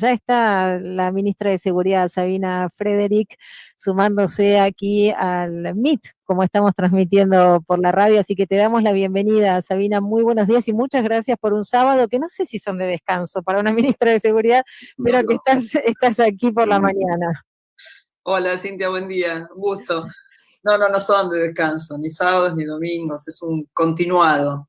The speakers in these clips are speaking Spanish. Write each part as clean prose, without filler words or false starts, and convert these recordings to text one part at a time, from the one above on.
Ya está la ministra de Seguridad, Sabina Frederick, sumándose aquí al Meet, como estamos transmitiendo por la radio, así que te damos la bienvenida, Sabina, muy buenos días y muchas gracias por un sábado, que no sé si son de descanso para una ministra de Seguridad, pero que estás aquí por la mañana. Hola Cintia, buen día, un gusto. No son de descanso, ni sábados ni domingos, es un continuado.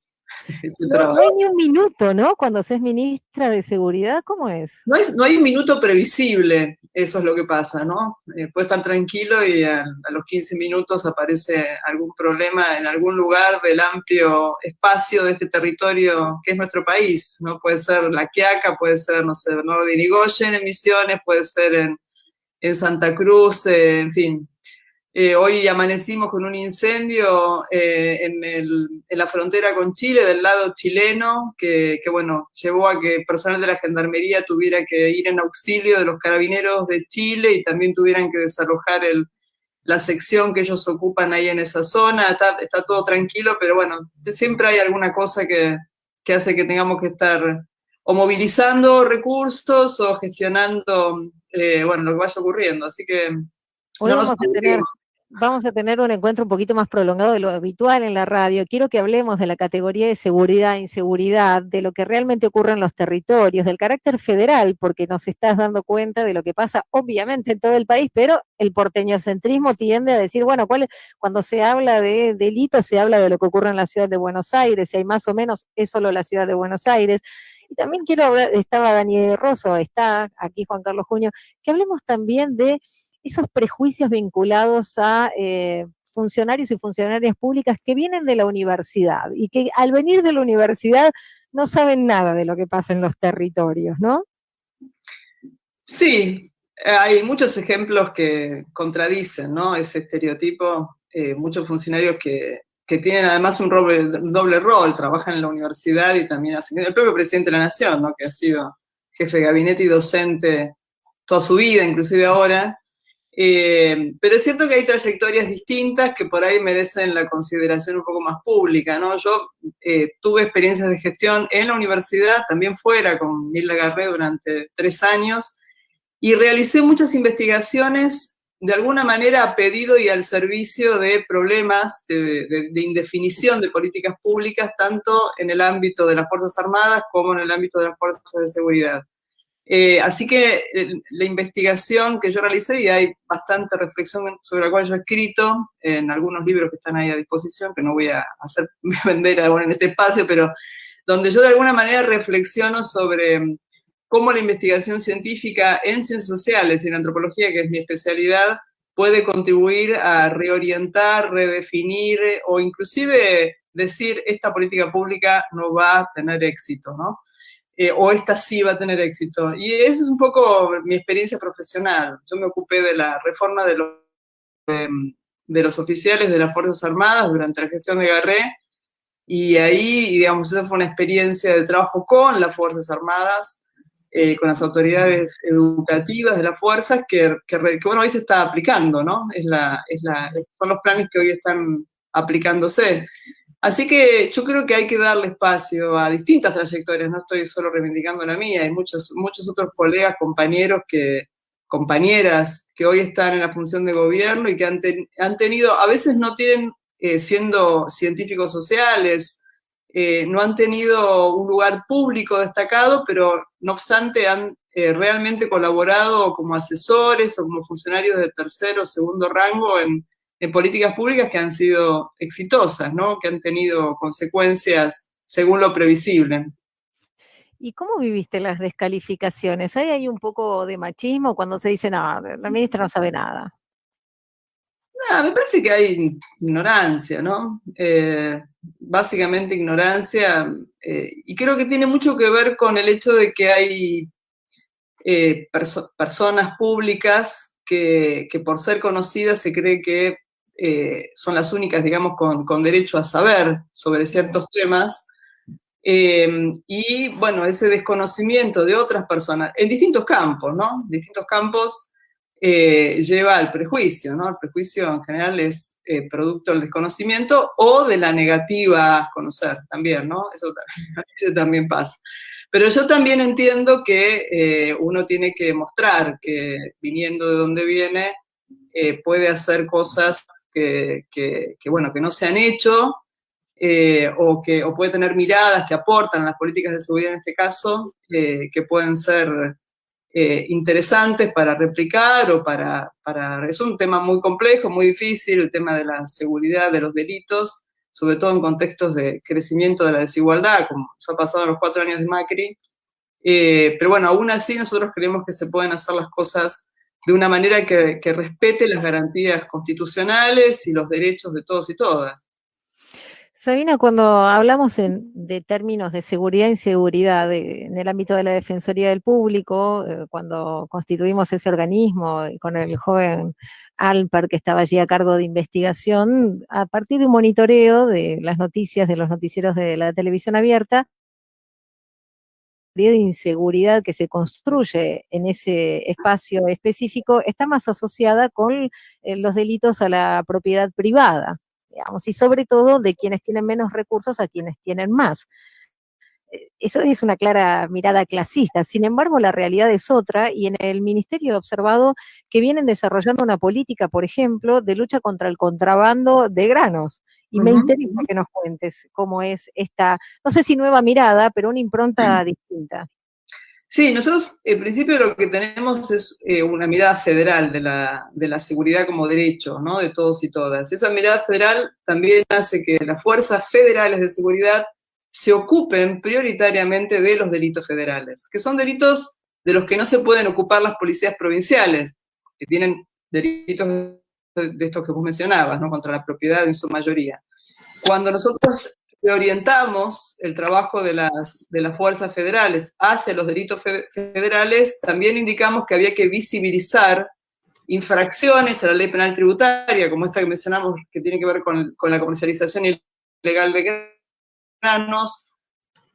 No hay ni un minuto, ¿no? Cuando sos ministra de Seguridad, ¿cómo es? No hay un minuto previsible, eso es lo que pasa, ¿no? Puede estar tranquilo y a los 15 minutos aparece algún problema en algún lugar del amplio espacio de este territorio que es nuestro país, ¿no? Puede ser La Quiaca, puede ser, no sé, Bernardo de Irigoyen en Misiones, puede ser en Santa Cruz, en fin. Hoy amanecimos con un incendio en la frontera con Chile, del lado chileno, que bueno, llevó a que personal de la Gendarmería tuviera que ir en auxilio de los carabineros de Chile y también tuvieran que desalojar la sección que ellos ocupan ahí en esa zona. Está todo tranquilo, pero bueno, siempre hay alguna cosa que hace que tengamos que estar o movilizando recursos o gestionando, bueno, lo que vaya ocurriendo. Así que Hoy no nos aburrimos. vamos a tener un encuentro un poquito más prolongado de lo habitual en la radio. Quiero que hablemos de la categoría de seguridad e inseguridad, de lo que realmente ocurre en los territorios, del carácter federal, porque nos estás dando cuenta de lo que pasa obviamente en todo el país, pero el porteñocentrismo tiende a decir, bueno, cuando se habla de delitos se habla de lo que ocurre en la ciudad de Buenos Aires, y hay más o menos es solo la ciudad de Buenos Aires. Y también quiero hablar, estaba Daniel Rosso, está aquí Juan Carlos Junio, que hablemos también de esos prejuicios vinculados a funcionarios y funcionarias públicas que vienen de la universidad y que al venir de la universidad no saben nada de lo que pasa en los territorios, ¿no? Sí, hay muchos ejemplos que contradicen, ¿no? Ese estereotipo. Muchos funcionarios que tienen además un doble rol, trabajan en la universidad y también hacen. El propio presidente de la Nación, ¿no? Que ha sido jefe de gabinete y docente toda su vida, inclusive ahora. Pero es cierto que hay trayectorias distintas que por ahí merecen la consideración un poco más pública, ¿no? Yo tuve experiencias de gestión en la universidad, también fuera con Nilda Garré durante 3 años, y realicé muchas investigaciones de alguna manera a pedido y al servicio de problemas de indefinición de políticas públicas, tanto en el ámbito de las Fuerzas Armadas como en el ámbito de las Fuerzas de Seguridad. Así que la investigación que yo realicé, y hay bastante reflexión sobre la cual yo he escrito en algunos libros que están ahí a disposición, que no voy a hacer vender ahora en este espacio, pero donde yo de alguna manera reflexiono sobre cómo la investigación científica en ciencias sociales y en antropología, que es mi especialidad, puede contribuir a reorientar, redefinir o inclusive decir esta política pública no va a tener éxito, ¿no? O esta sí va a tener éxito. Y esa es un poco mi experiencia profesional. Yo me ocupé de la reforma de los oficiales de las Fuerzas Armadas durante la gestión de Garré, y ahí, digamos, esa fue una experiencia de trabajo con las Fuerzas Armadas, con las autoridades educativas de las fuerzas, bueno, hoy se está aplicando, ¿no? Son los planes que hoy están aplicándose. Así que yo creo que hay que darle espacio a distintas trayectorias, no estoy solo reivindicando la mía, hay muchos otros colegas, compañeras que hoy están en la función de gobierno y que han tenido, a veces no tienen, siendo científicos sociales, no han tenido un lugar público destacado, pero no obstante han realmente colaborado como asesores o como funcionarios de tercer o segundo rango en políticas públicas que han sido exitosas, ¿no? Que han tenido consecuencias según lo previsible. ¿Y cómo viviste las descalificaciones? ¿Hay ahí un poco de machismo cuando se dice, no, la ministra no sabe nada? Me parece que hay ignorancia, ¿no? Básicamente ignorancia, y creo que tiene mucho que ver con el hecho de que hay personas públicas que por ser conocidas se cree que son las únicas, digamos, con derecho a saber sobre ciertos temas, y bueno, ese desconocimiento de otras personas en distintos campos, ¿no? Distintos campos lleva al prejuicio, ¿no? El prejuicio en general es producto del desconocimiento o de la negativa a conocer también, ¿no? Eso también pasa. Pero yo también entiendo que uno tiene que mostrar que viniendo de donde viene puede hacer cosas bueno, que no se han hecho, o puede tener miradas que aportan a las políticas de seguridad en este caso, que pueden ser interesantes para replicar o Es un tema muy complejo, muy difícil, el tema de la seguridad de los delitos, sobre todo en contextos de crecimiento de la desigualdad, como nos ha pasado en los 4 años de Macri. Pero bueno, aún así nosotros creemos que se pueden hacer las cosas de una manera que respete las garantías constitucionales y los derechos de todos y todas. Sabina, cuando hablamos de términos de seguridad e inseguridad en el ámbito de la Defensoría del Público, cuando constituimos ese organismo con el joven Alper que estaba allí a cargo de investigación, a partir de un monitoreo de las noticias de los noticieros de la televisión abierta, de inseguridad que se construye en ese espacio específico está más asociada con los delitos a la propiedad privada, digamos, y sobre todo de quienes tienen menos recursos a quienes tienen más. Eso es una clara mirada clasista. Sin embargo, la realidad es otra, y en el Ministerio he observado que vienen desarrollando una política, por ejemplo, de lucha contra el contrabando de granos. Y me interesa que nos cuentes cómo es esta, no sé si nueva mirada, pero una impronta distinta. Sí, nosotros en principio lo que tenemos es una mirada federal de la seguridad como derecho, ¿no? De todos y todas. Esa mirada federal también hace que las fuerzas federales de seguridad se ocupen prioritariamente de los delitos federales, que son delitos de los que no se pueden ocupar las policías provinciales, que tienen delitos de estos que vos mencionabas, ¿no? Contra la propiedad en su mayoría. Cuando nosotros orientamos el trabajo de las fuerzas federales hacia los delitos federales, también indicamos que había que visibilizar infracciones a la ley penal tributaria, como esta que mencionamos, que tiene que ver con la comercialización ilegal de granos,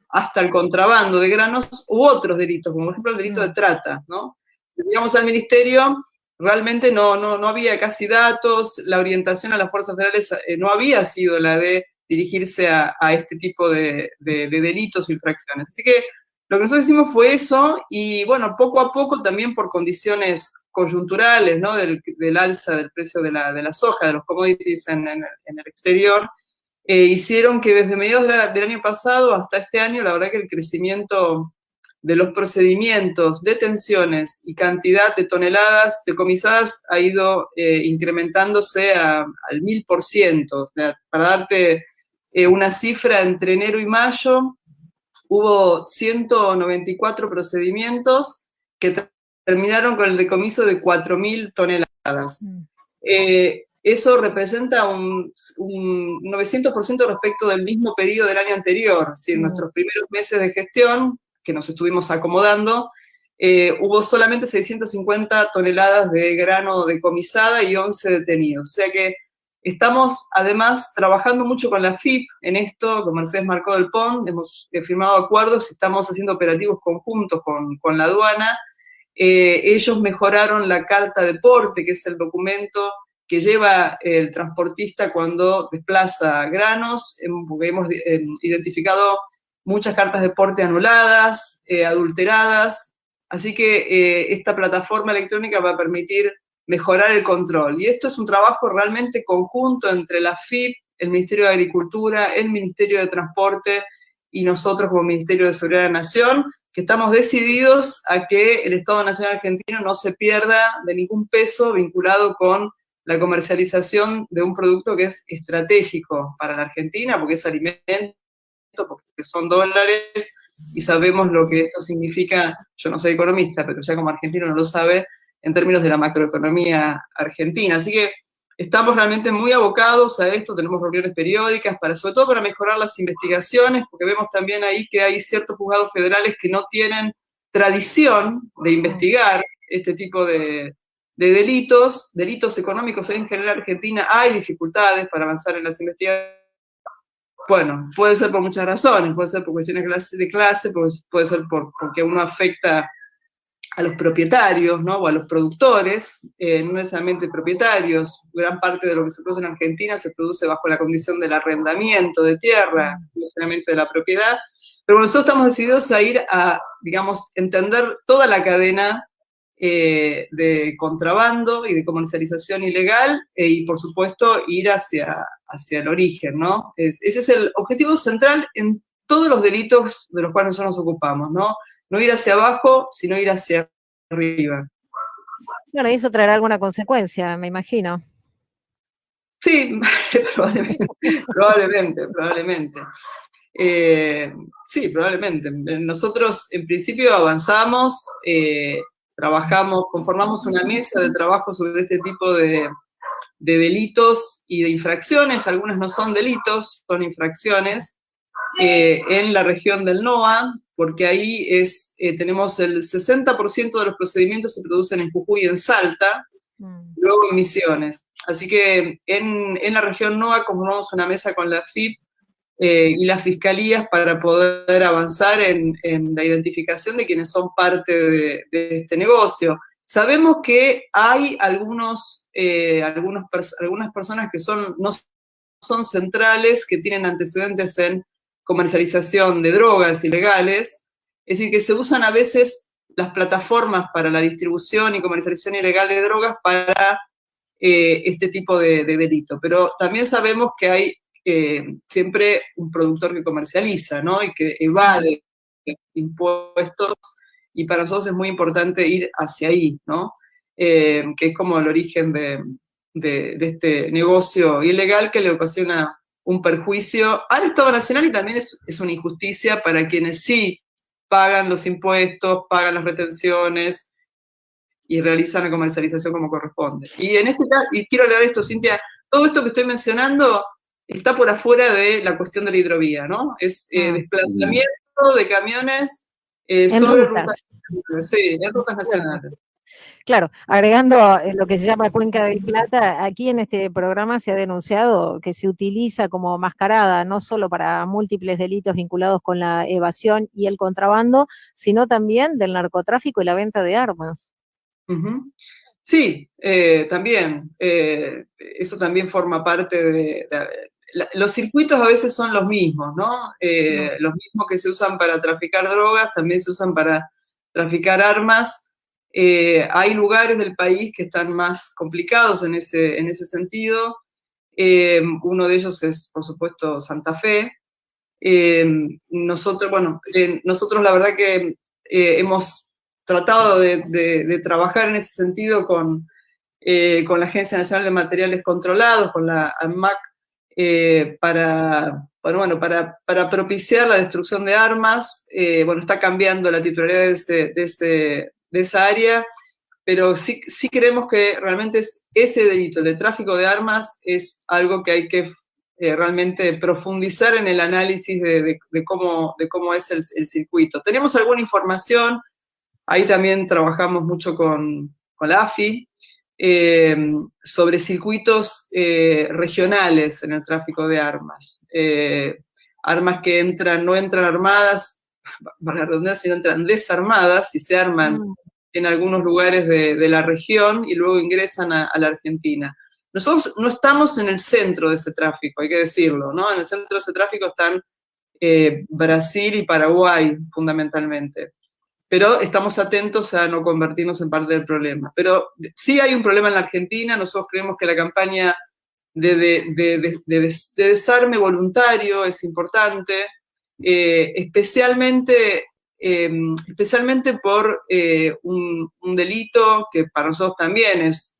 hasta el contrabando de granos, u otros delitos, como por ejemplo el delito de trata, ¿no? Digamos, al ministerio realmente no había casi datos, la orientación a las fuerzas federales no había sido la de dirigirse a este tipo de delitos o infracciones. Así que lo que nosotros hicimos fue eso, y bueno, poco a poco también por condiciones coyunturales, ¿no? Del alza del precio de la soja, de los commodities en el exterior, hicieron que desde mediados del año pasado hasta este año, la verdad que el crecimiento de los procedimientos, detenciones y cantidad de toneladas decomisadas ha ido incrementándose al 1000%. O sea, para darte una cifra, entre enero y mayo hubo 194 procedimientos que terminaron con el decomiso de 4.000 toneladas. Eso representa un 900% respecto del mismo periodo del año anterior. Es decir, en nuestros primeros meses de gestión, que nos estuvimos acomodando, hubo solamente 650 toneladas de grano decomisada y 11 detenidos. O sea que estamos, además, trabajando mucho con la AFIP en esto, con Mercedes Marcó del Pont, hemos firmado acuerdos y estamos haciendo operativos conjuntos con la aduana. Ellos mejoraron la carta de porte, que es el documento que lleva el transportista cuando desplaza granos, porque hemos identificado muchas cartas de porte anuladas, adulteradas, así que esta plataforma electrónica va a permitir mejorar el control. Y esto es un trabajo realmente conjunto entre la AFIP, el Ministerio de Agricultura, el Ministerio de Transporte y nosotros como Ministerio de Seguridad de la Nación, que estamos decididos a que el Estado Nacional Argentino no se pierda de ningún peso vinculado con la comercialización de un producto que es estratégico para la Argentina, porque es alimento, porque son dólares, y sabemos lo que esto significa. Yo no soy economista, pero ya como argentino no lo sabe, en términos de la macroeconomía argentina. Así que estamos realmente muy abocados a esto, tenemos reuniones periódicas, sobre todo para mejorar las investigaciones, porque vemos también ahí que hay ciertos juzgados federales que no tienen tradición de investigar este tipo de delitos económicos. En general, Argentina hay dificultades para avanzar en las investigaciones. Bueno, puede ser por muchas razones, puede ser por cuestiones de clase, puede ser porque uno afecta a los propietarios, ¿no? O a los productores, no necesariamente propietarios. Gran parte de lo que se produce en Argentina se produce bajo la condición del arrendamiento de tierra, no necesariamente de la propiedad. Pero nosotros estamos decididos a ir a, digamos, entender toda la cadena de contrabando y de comercialización ilegal y, por supuesto, ir hacia el origen, ¿no? Ese es el objetivo central en todos los delitos de los cuales nosotros nos ocupamos, ¿no? No ir hacia abajo, sino ir hacia arriba. Bueno, y eso traerá alguna consecuencia, me imagino. Sí, probablemente. Sí, probablemente. Nosotros, en principio, avanzamos, trabajamos, conformamos una mesa de trabajo sobre este tipo de delitos y de infracciones. Algunas no son delitos, son infracciones, en la región del NOA, porque ahí tenemos el 60% de los procedimientos se producen en Jujuy y en Salta, luego en Misiones. Así que en la región NOA conformamos una mesa con la FIP y las fiscalías para poder avanzar en la identificación de quienes son parte de este negocio. Sabemos que hay algunas personas que no son centrales, que tienen antecedentes en comercialización de drogas ilegales, es decir, que se usan a veces las plataformas para la distribución y comercialización ilegal de drogas para este tipo de delito. Pero también sabemos que hay siempre un productor que comercializa, ¿no? Y que evade impuestos, y para nosotros es muy importante ir hacia ahí, ¿no? Que es como el origen de este negocio ilegal que le ocasiona un perjuicio al Estado Nacional y también es una injusticia para quienes sí pagan los impuestos, pagan las retenciones y realizan la comercialización como corresponde. Y en este caso, y quiero aclarar esto, Cintia, todo esto que estoy mencionando está por afuera de la cuestión de la hidrovía, ¿no? Es desplazamiento de camiones sobre rutas nacionales. Sí, en rutas nacionales. Claro, agregando lo que se llama Cuenca del Plata, aquí en este programa se ha denunciado que se utiliza como mascarada no solo para múltiples delitos vinculados con la evasión y el contrabando, sino también del narcotráfico y la venta de armas. Uh-huh. Sí, también. Eso también forma parte los circuitos a veces son los mismos, ¿no? Los mismos que se usan para traficar drogas, también se usan para traficar armas. Hay lugares del país que están más complicados en ese sentido. Uno de ellos es, por supuesto, Santa Fe. Nosotros la verdad que hemos tratado de trabajar en ese sentido con la Agencia Nacional de Materiales Controlados, con la ANMAC, para propiciar la destrucción de armas. Está cambiando la titularidad de esa área, pero sí creemos que realmente ese delito, el de tráfico de armas, es algo que hay que realmente profundizar en el análisis de cómo es el circuito. Tenemos alguna información, ahí también trabajamos mucho con la AFI, sobre circuitos regionales en el tráfico de armas. Armas que no entran armadas, para la redundancia, sino entran desarmadas y se arman en algunos lugares de la región y luego ingresan a la Argentina. Nosotros no estamos en el centro de ese tráfico, hay que decirlo, ¿no? En el centro de ese tráfico están Brasil y Paraguay, fundamentalmente. Pero estamos atentos a no convertirnos en parte del problema. Pero sí hay un problema en la Argentina. Nosotros creemos que la campaña de desarme voluntario es importante, especialmente por un delito que para nosotros también es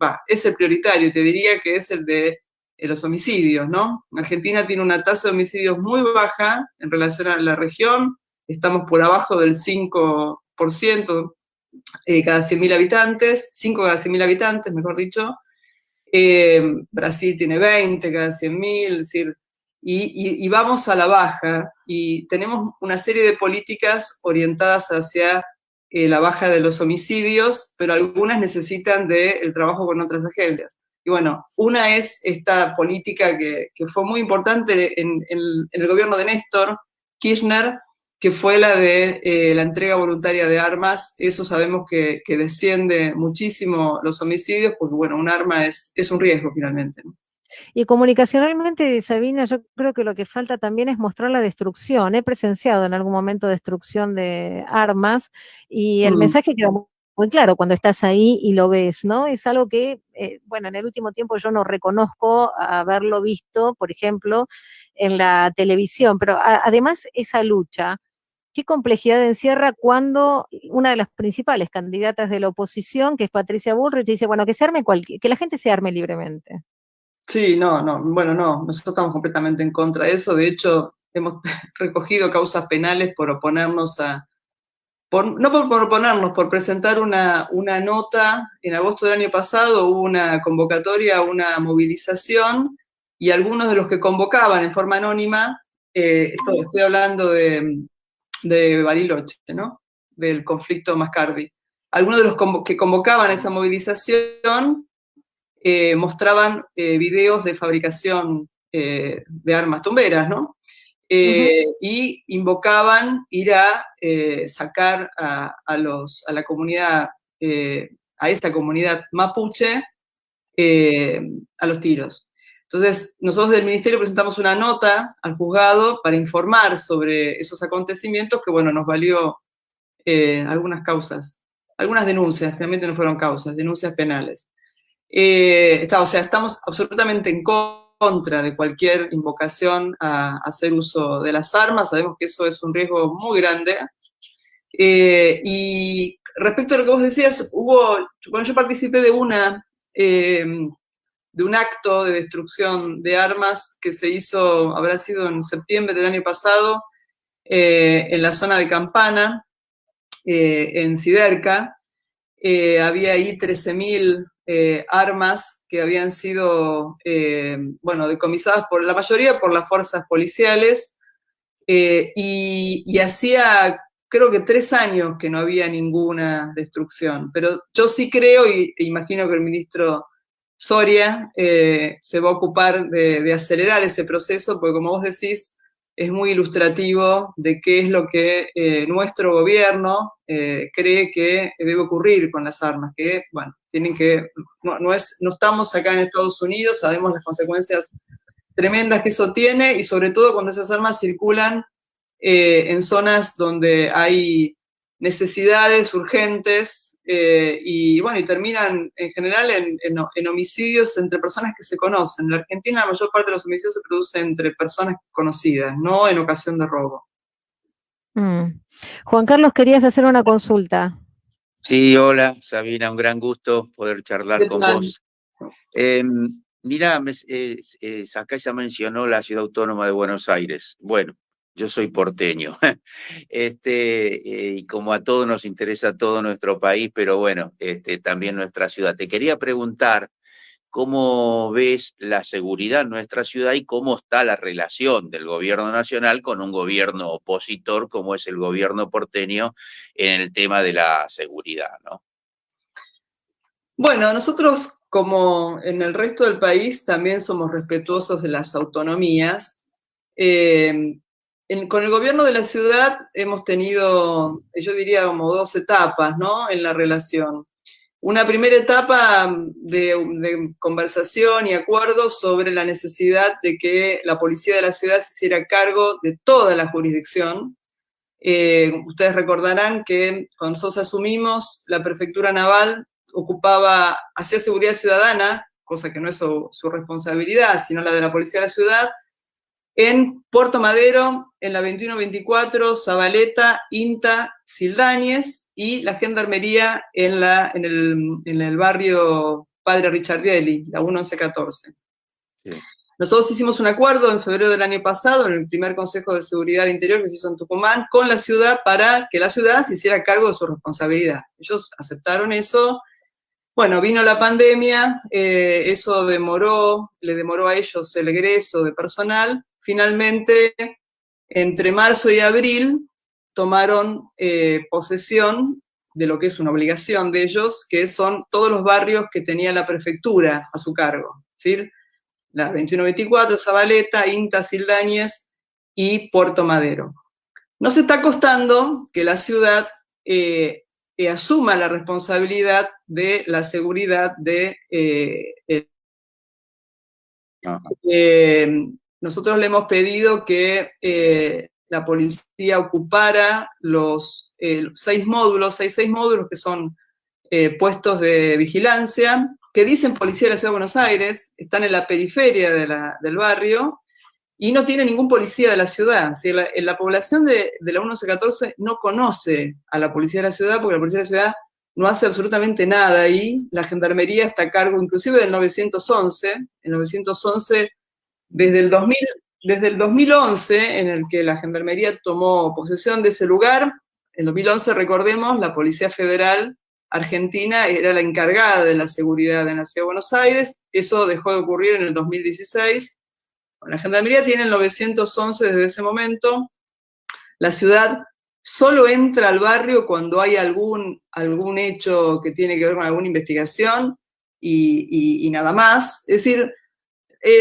el prioritario, te diría que es el de los homicidios, ¿no? Argentina tiene una tasa de homicidios muy baja en relación a la región, estamos por abajo del 5% cada 100.000 habitantes, 5 cada 100.000 habitantes, mejor dicho. Brasil tiene 20 cada 100.000, es decir, y vamos a la baja, y tenemos una serie de políticas orientadas hacia la baja de los homicidios, pero algunas necesitan del trabajo con otras agencias. Y bueno, una es esta política que fue muy importante en el gobierno de Néstor Kirchner, que fue la de la entrega voluntaria de armas. Eso sabemos que desciende muchísimo los homicidios, porque bueno, un arma es un riesgo finalmente, ¿no? Y comunicacionalmente, Sabina, yo creo que lo que falta también es mostrar la destrucción. He presenciado en algún momento destrucción de armas y el Mm. mensaje queda muy claro cuando estás ahí y lo ves, ¿no? Es algo que, bueno, en el último tiempo yo no reconozco haberlo visto, por ejemplo, en la televisión, pero además esa lucha, ¿qué complejidad encierra cuando una de las principales candidatas de la oposición, que es Patricia Bullrich, dice, bueno, que se arme que la gente se arme libremente? Sí, no, bueno, no, nosotros estamos completamente en contra de eso. De hecho, hemos recogido causas penales por oponernos no por oponernos, por presentar una nota. En agosto del año pasado hubo una convocatoria, una movilización, y algunos de los que convocaban en forma anónima, estoy hablando de Bariloche, ¿no? Del conflicto Mascardi. Algunos de los que convocaban esa movilización mostraban videos de fabricación de armas tumberas, ¿no? Y invocaban ir a sacar a la comunidad, a esa comunidad mapuche, a los tiros. Entonces, nosotros del Ministerio presentamos una nota al juzgado para informar sobre esos acontecimientos que, bueno, nos valió algunas causas, algunas denuncias, realmente no fueron causas, denuncias penales. O sea, estamos absolutamente en contra de cualquier invocación a hacer uso de las armas. Sabemos que eso es un riesgo muy grande. Y respecto a lo que vos decías, cuando yo participé de un acto de destrucción de armas que se hizo, habrá sido en septiembre del año pasado, en la zona de Campana, en Siderca. Había ahí 13.000 armas que habían sido, bueno, decomisadas por la mayoría por las fuerzas policiales, y hacía, creo que 3 años que no había ninguna destrucción. Pero yo sí creo, e imagino que el ministro Soria se va a ocupar de acelerar ese proceso, porque como vos decís, es muy ilustrativo de qué es lo que nuestro gobierno cree que debe ocurrir con las armas, que, bueno, no estamos acá en Estados Unidos, sabemos las consecuencias tremendas que eso tiene, y sobre todo cuando esas armas circulan en zonas donde hay necesidades urgentes, y bueno, y terminan en general en homicidios entre personas que se conocen. En la Argentina la mayor parte de los homicidios se producen entre personas conocidas, no en ocasión de robo. Juan Carlos, querías hacer una consulta. Sí, hola Sabina, un gran gusto poder charlar ¿Qué con tal? vos. Mirá, acá ya mencionó la Ciudad Autónoma de Buenos Aires. Bueno, yo soy porteño, y como a todos nos interesa todo nuestro país, pero bueno, también nuestra ciudad. Te quería preguntar cómo ves la seguridad en nuestra ciudad y cómo está la relación del gobierno nacional con un gobierno opositor como es el gobierno porteño en el tema de la seguridad, ¿no? Bueno, nosotros, como en el resto del país, también somos respetuosos de las autonomías. Con el gobierno de la ciudad hemos tenido, yo diría, como 2 etapas, ¿no?, en la relación. Una primera etapa de conversación y acuerdo sobre la necesidad de que la policía de la ciudad se hiciera cargo de toda la jurisdicción. Ustedes recordarán que cuando nosotros asumimos, la prefectura naval hacía seguridad ciudadana, cosa que no es su responsabilidad, sino la de la policía de la ciudad, en Puerto Madero, en la 2124, Zabaleta, INTA, Sildañez, y la gendarmería en el barrio Padre Ricciardelli, la 1114. Sí. Nosotros hicimos un acuerdo en febrero del año pasado, en el primer Consejo de Seguridad Interior que se hizo en Tucumán, con la ciudad para que la ciudad se hiciera cargo de su responsabilidad. Ellos aceptaron eso. Bueno, vino la pandemia, eso le demoró a ellos el egreso de personal. Finalmente, entre marzo y abril, tomaron posesión de lo que es una obligación de ellos, que son todos los barrios que tenía la prefectura a su cargo, ¿sí? La 2124, Zabaleta, INTA, Sildañez y Puerto Madero. Nos está costando que la ciudad asuma la responsabilidad de la seguridad de Nosotros le hemos pedido que la policía ocupara los 6 módulos que son puestos de vigilancia, que dicen Policía de la Ciudad de Buenos Aires, están en la periferia del barrio, y no tiene ningún policía de la ciudad. ¿Sí? La población de la 1114 no conoce a la Policía de la Ciudad, porque la Policía de la Ciudad no hace absolutamente nada ahí. La Gendarmería está a cargo inclusive del 911. El 911, desde el 2011, en el que la Gendarmería tomó posesión de ese lugar, en 2011, recordemos, la Policía Federal Argentina era la encargada de la seguridad en la Ciudad de Buenos Aires. Eso dejó de ocurrir en el 2016. La Gendarmería tiene el 911 desde ese momento. La ciudad solo entra al barrio cuando hay algún hecho que tiene que ver con alguna investigación y nada más. Es decir,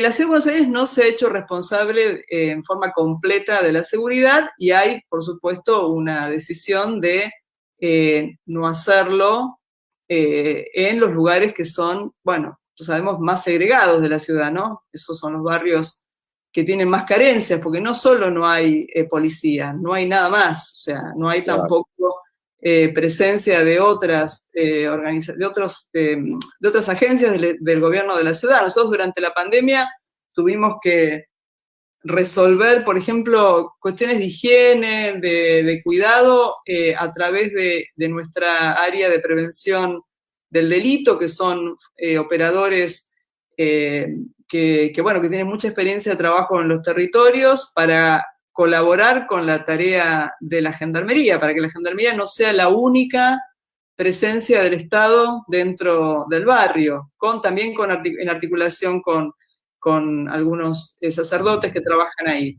la Ciudad de Buenos Aires no se ha hecho responsable en forma completa de la seguridad, y hay, por supuesto, una decisión de no hacerlo en los lugares que son, bueno, sabemos, más segregados de la ciudad, ¿no? Esos son los barrios que tienen más carencias, porque no solo no hay policía, no hay nada más, o sea, no hay tampoco presencia de otras agencias del gobierno de la ciudad. Nosotros durante la pandemia tuvimos que resolver, por ejemplo, cuestiones de higiene, de cuidado, a través de nuestra área de prevención del delito, que son operadores que tienen mucha experiencia de trabajo en los territorios, para colaborar con la tarea de la Gendarmería, para que la Gendarmería no sea la única presencia del Estado dentro del barrio, también en articulación con algunos sacerdotes que trabajan ahí.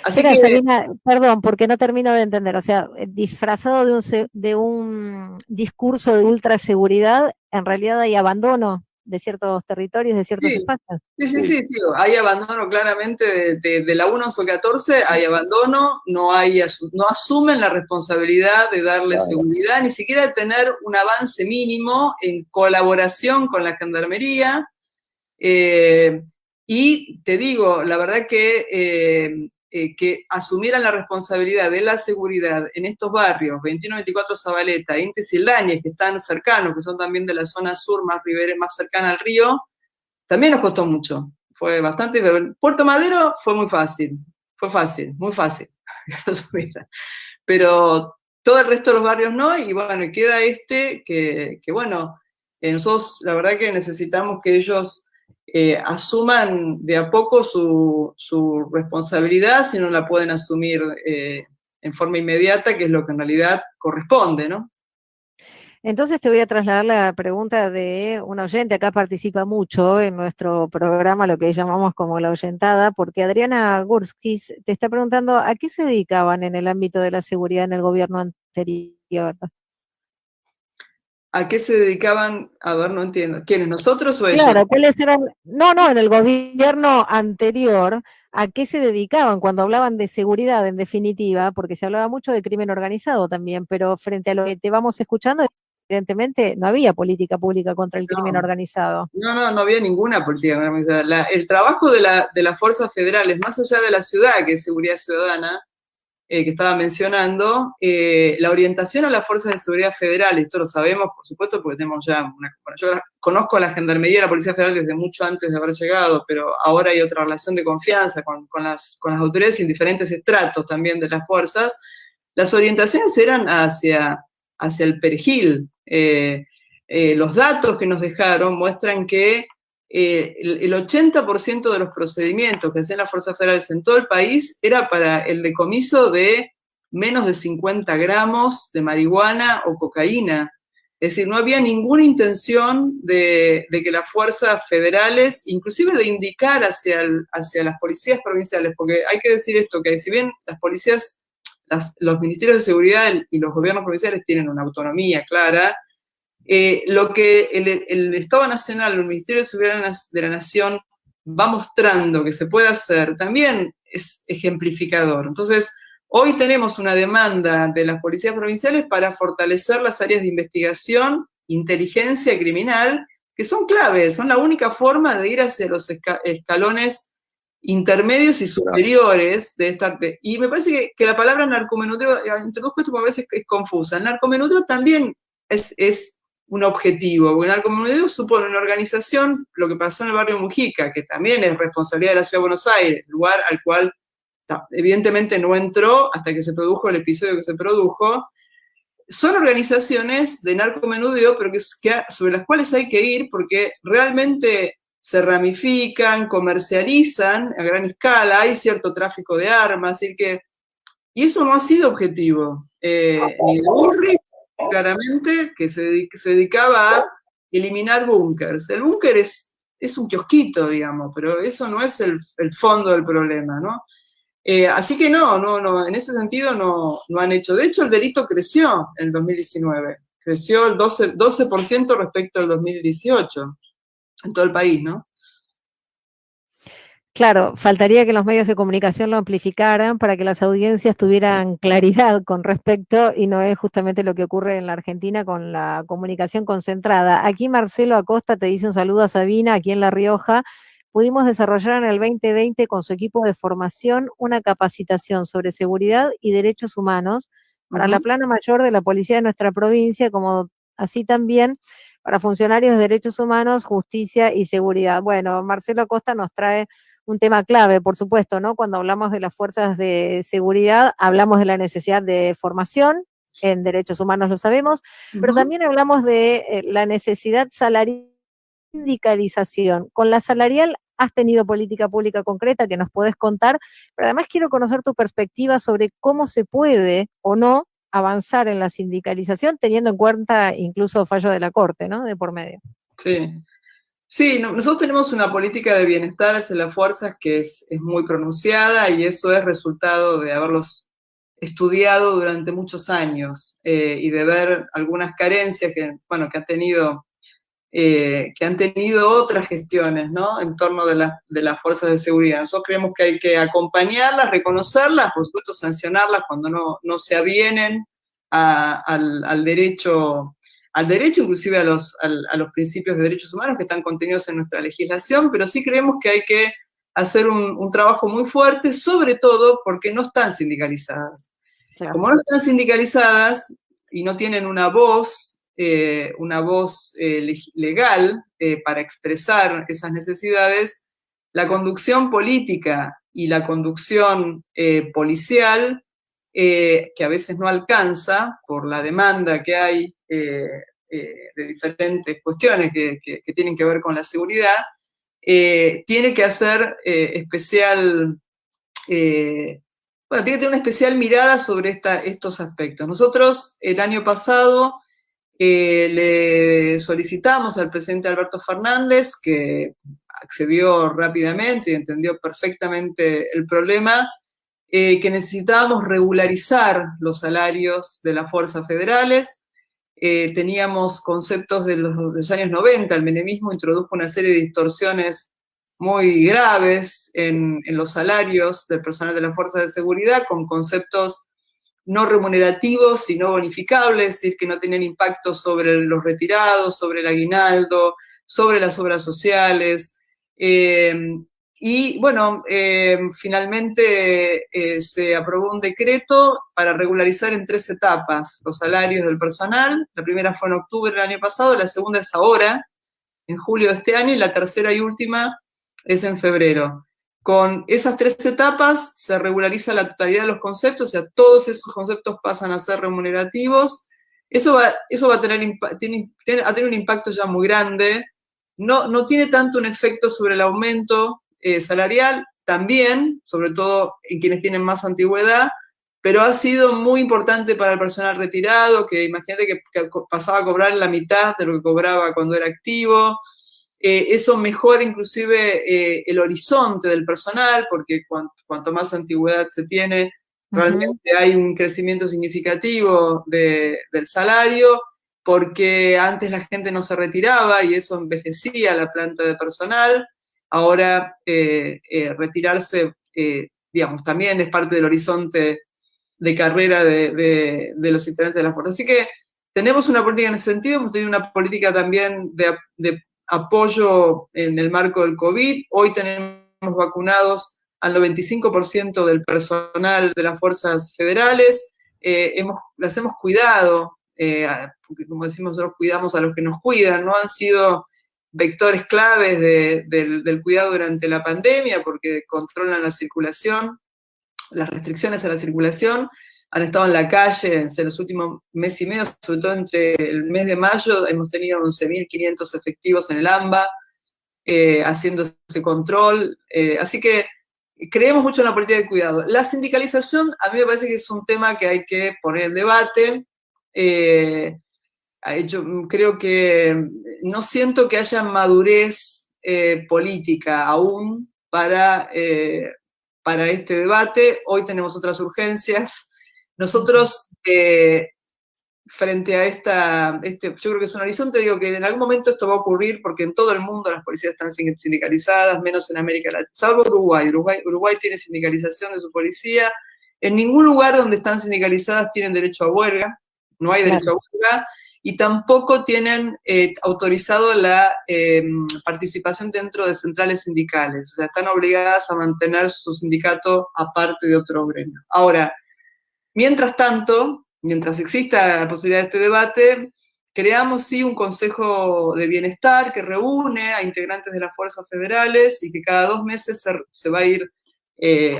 Así Espera, que, Sabina, perdón, porque no termino de entender. O sea, disfrazado de un discurso de ultraseguridad, en realidad hay abandono de ciertos territorios, de ciertos espacios. Sí, hay abandono claramente de la 1114, hay abandono, no asumen la responsabilidad de darle seguridad, ni siquiera tener un avance mínimo en colaboración con la Gendarmería. Y te digo, la verdad que asumieran la responsabilidad de la seguridad en estos barrios, 21-24 Zabaleta, Intes y Lañez, que están cercanos, que son también de la zona sur, más cercana al río, también nos costó mucho. Fue bastante. Puerto Madero fue muy fácil. Muy fácil. Pero todo el resto de los barrios no, y bueno, y queda que nosotros la verdad que necesitamos que ellos asuman de a poco su responsabilidad, si no la pueden asumir en forma inmediata, que es lo que en realidad corresponde, ¿no? Entonces te voy a trasladar la pregunta de un oyente. Acá participa mucho en nuestro programa, lo que llamamos como la oyentada, porque Adriana Gurskis te está preguntando ¿a qué se dedicaban en el ámbito de la seguridad en el gobierno anterior? ¿A qué se dedicaban? A ver, no entiendo. ¿Quiénes, nosotros o ellos? Claro, ¿cuáles eran? No, en el gobierno anterior, ¿a qué se dedicaban cuando hablaban de seguridad, en definitiva? Porque se hablaba mucho de crimen organizado también, pero frente a lo que te vamos escuchando, evidentemente no había política pública contra el crimen organizado. No había ninguna política organizada. El trabajo de las fuerzas federales, más allá de la ciudad, que es seguridad ciudadana, que estaba mencionando, la orientación a las fuerzas de seguridad federales, esto lo sabemos, por supuesto, porque tenemos ya yo conozco a la Gendarmería y a la Policía Federal desde mucho antes de haber llegado, pero ahora hay otra relación de confianza con las autoridades en diferentes estratos también de las fuerzas. Las orientaciones eran hacia el perejil. Los datos que nos dejaron muestran que el 80% de los procedimientos que hacían las fuerzas federales en todo el país era para el decomiso de menos de 50 gramos de marihuana o cocaína. Es decir, no había ninguna intención de que las fuerzas federales, inclusive de indicar hacia las policías provinciales, porque hay que decir esto, que si bien las policías, los ministerios de seguridad y los gobiernos provinciales tienen una autonomía clara, lo que el Estado Nacional, el Ministerio de Seguridad de la Nación va mostrando que se puede hacer, también es ejemplificador. Entonces, hoy tenemos una demanda de las policías provinciales para fortalecer las áreas de investigación, inteligencia criminal, que son claves, son la única forma de ir hacia los escalones intermedios y superiores de esta. Y me parece que la palabra narcomenudeo, introduzco esto porque a veces es confusa. El narcomenudeo también es un objetivo, porque el narcomenudeo supone una organización, lo que pasó en el barrio Mujica, que también es responsabilidad de la Ciudad de Buenos Aires, lugar al cual evidentemente no entró hasta que se produjo el episodio que se produjo. Son organizaciones de narcomenudeo, pero sobre las cuales hay que ir porque realmente se ramifican, comercializan a gran escala, hay cierto tráfico de armas, y eso no ha sido objetivo, ni de Bullrich, claramente, que se dedicaba a eliminar búnkers. El búnker es un kiosquito, digamos, pero eso no es el fondo del problema, ¿no? Así que no, en ese sentido no han hecho. De hecho, el delito creció en el 2019, creció el 12% respecto al 2018, en todo el país, ¿no? Claro, faltaría que los medios de comunicación lo amplificaran para que las audiencias tuvieran claridad con respecto, y no es justamente lo que ocurre en la Argentina con la comunicación concentrada. Aquí Marcelo Acosta te dice un saludo a Sabina, aquí en La Rioja. Pudimos desarrollar en el 2020 con su equipo de formación una capacitación sobre seguridad y derechos humanos para la plana mayor de la policía de nuestra provincia, como así también para funcionarios de derechos humanos, justicia y seguridad. Bueno, Marcelo Acosta nos trae un tema clave, por supuesto, ¿no? Cuando hablamos de las fuerzas de seguridad, hablamos de la necesidad de formación, en derechos humanos lo sabemos, pero también hablamos de la necesidad salarial, sindicalización. Con la salarial has tenido política pública concreta que nos podés contar, pero además quiero conocer tu perspectiva sobre cómo se puede o no avanzar en la sindicalización, teniendo en cuenta incluso fallo de la Corte, ¿no? De por medio. Sí, nosotros tenemos una política de bienestar hacia las fuerzas que es muy pronunciada, y eso es resultado de haberlos estudiado durante muchos años y de ver algunas carencias que han tenido otras gestiones, ¿no? En torno de las fuerzas de seguridad. Nosotros creemos que hay que acompañarlas, reconocerlas, por supuesto sancionarlas cuando no se avienen al derecho, inclusive a los principios de derechos humanos que están contenidos en nuestra legislación, pero sí creemos que hay que hacer un trabajo muy fuerte, sobre todo porque no están sindicalizadas. Claro. Como no están sindicalizadas y no tienen una voz legal para expresar esas necesidades, la conducción política y la conducción policial, que a veces no alcanza por la demanda que hay de diferentes cuestiones que tienen que ver con la seguridad, tiene que hacer tiene que tener una especial mirada sobre estos aspectos. Nosotros el año pasado le solicitamos al presidente Alberto Fernández, que accedió rápidamente y entendió perfectamente el problema, que necesitábamos regularizar los salarios de las fuerzas federales. Teníamos conceptos de los años 90, el menemismo introdujo una serie de distorsiones muy graves en los salarios del personal de las fuerzas de seguridad, con conceptos no remunerativos, sino bonificables, es decir, que no tenían impacto sobre los retirados, sobre el aguinaldo, sobre las obras sociales. Y bueno, finalmente se aprobó un decreto para regularizar en 3 etapas los salarios del personal. La primera fue en octubre del año pasado, la segunda es ahora, en julio de este año, y la tercera y última es en febrero. Con esas 3 etapas se regulariza la totalidad de los conceptos, o sea, todos esos conceptos pasan a ser remunerativos. Eso va a tener un impacto ya muy grande. No tiene tanto un efecto sobre el aumento salarial, también, sobre todo en quienes tienen más antigüedad, pero ha sido muy importante para el personal retirado, que imagínate que pasaba a cobrar la mitad de lo que cobraba cuando era activo. Eso mejora inclusive el horizonte del personal, porque cuanto más antigüedad se tiene, realmente hay un crecimiento significativo del salario, porque antes la gente no se retiraba y eso envejecía la planta de personal. Ahora retirarse, digamos, también es parte del horizonte de carrera de los integrantes de las fuerzas. Así que tenemos una política en ese sentido, hemos tenido una política también de apoyo en el marco del COVID. Hoy tenemos vacunados al 95% del personal de las fuerzas federales. Las hemos cuidado, porque como decimos nosotros, cuidamos a los que nos cuidan, ¿no? Han sido vectores claves del cuidado durante la pandemia, porque controlan la circulación, las restricciones a la circulación, han estado en la calle en los últimos mes y medio, sobre todo entre el mes de mayo, hemos tenido 11.500 efectivos en el AMBA, haciendo ese control, así que creemos mucho en la política de cuidado. La sindicalización a mí me parece que es un tema que hay que poner en debate. Yo creo que no siento que haya madurez política aún para este debate. Hoy tenemos otras urgencias. Nosotros, frente a yo creo que es un horizonte, digo que en algún momento esto va a ocurrir porque en todo el mundo las policías están sindicalizadas, menos en América Latina, salvo Uruguay. Uruguay tiene sindicalización de su policía. En ningún lugar donde están sindicalizadas tienen derecho a huelga, no hay derecho a huelga, y tampoco tienen autorizado la participación dentro de centrales sindicales. O sea, están obligadas a mantener su sindicato aparte de otro gremio. Ahora, mientras tanto, mientras exista la posibilidad de este debate, creamos sí un Consejo de Bienestar que reúne a integrantes de las fuerzas federales y que cada 2 meses se va a ir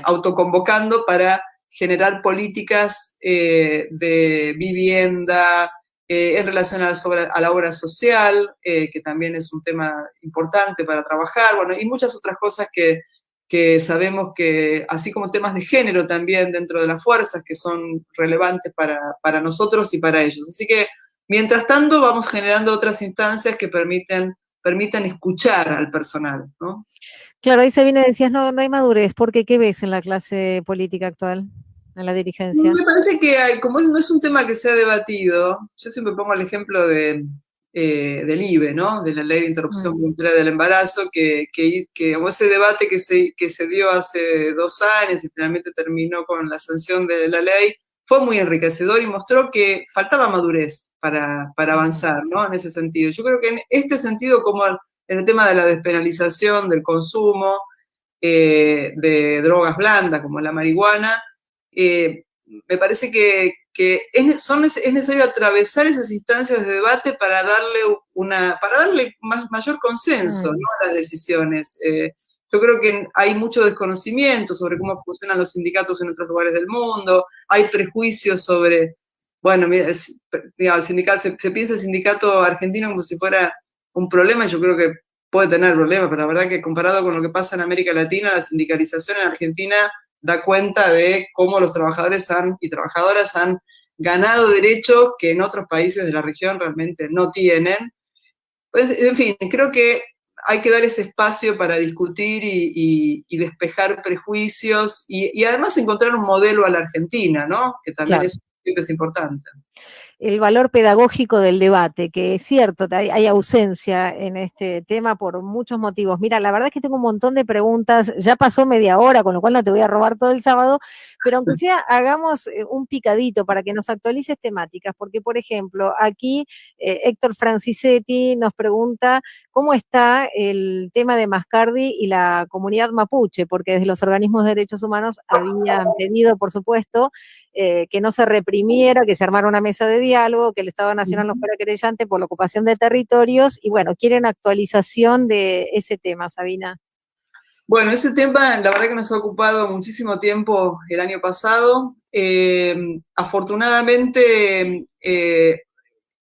autoconvocando para generar políticas de vivienda, en relación a la obra social, que también es un tema importante para trabajar, bueno, y muchas otras cosas que sabemos que, así como temas de género también dentro de las fuerzas, que son relevantes para nosotros y para ellos. Así que, mientras tanto, vamos generando otras instancias que permitan escuchar al personal, ¿no? Claro, ahí Sabina decías, no hay madurez, porque ¿qué ves en la clase política actual, en la dirigencia? Me parece que como no es un tema que se ha debatido, yo siempre pongo el ejemplo del IVE, ¿no? De la Ley de Interrupción Voluntaria del Embarazo, que ese debate que se dio hace 2 años y finalmente terminó con la sanción de la ley, fue muy enriquecedor y mostró que faltaba madurez para avanzar, ¿no? En ese sentido. Yo creo que en este sentido, como en el tema de la despenalización del consumo de drogas blandas, como la marihuana, me parece que es necesario atravesar esas instancias de debate para darle mayor consenso, ¿no?, a las decisiones. Yo creo que hay mucho desconocimiento sobre cómo funcionan los sindicatos en otros lugares del mundo, hay prejuicios sobre, bueno, mira, el sindicato, se piensa el sindicato argentino como si fuera un problema, y yo creo que puede tener problemas, pero la verdad que comparado con lo que pasa en América Latina, la sindicalización en Argentina da cuenta de cómo los trabajadores y trabajadoras han ganado derechos que en otros países de la región realmente no tienen. Pues, en fin, creo que hay que dar ese espacio para discutir y despejar prejuicios y además encontrar un modelo a la Argentina, ¿no? Que también siempre es importante. El valor pedagógico del debate, que es cierto, hay ausencia en este tema por muchos motivos. Mira, la verdad es que tengo un montón de preguntas, ya pasó media hora, con lo cual no te voy a robar todo el sábado, pero aunque sea, hagamos un picadito para que nos actualices temáticas, porque, por ejemplo, aquí Héctor Francisetti nos pregunta cómo está el tema de Mascardi y la comunidad mapuche, porque desde los organismos de derechos humanos habían pedido, por supuesto, que no se reprimiera, que se armara una mesa de diálogo, que el Estado Nacional no fuera querellante por la ocupación de territorios, y bueno, quieren actualización de ese tema, Sabina. Bueno, ese tema la verdad que nos ha ocupado muchísimo tiempo el año pasado. Afortunadamente